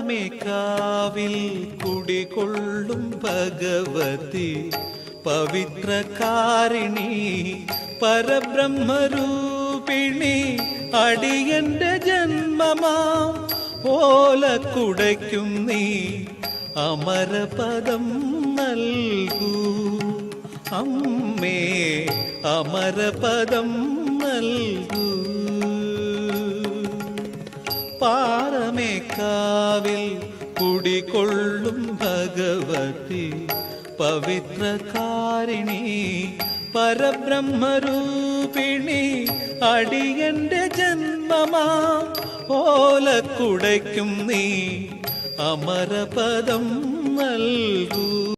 പാറമേക്കാവിൽ കുടികൊള്ളും ഭഗവതി പവിത്രകാരിണി പരബ്രഹ്മരൂപിണി അടിയന്റെ ജന്മമാം ഓലക്കുടയ്ക്കും നീ അമരപദം നൽകൂ അമ്മേ അമരപദം നൽകൂ. പാറമേക്കാവിൽ കുടികൊള്ളും ഭഗവതി പവിത്രകാരിണി പരബ്രഹ്മരൂപിണി അടിയന്റെ ജന്മമാം ഓലക്കുടയ്ക്കും നീ അമരപദം നൽകൂ.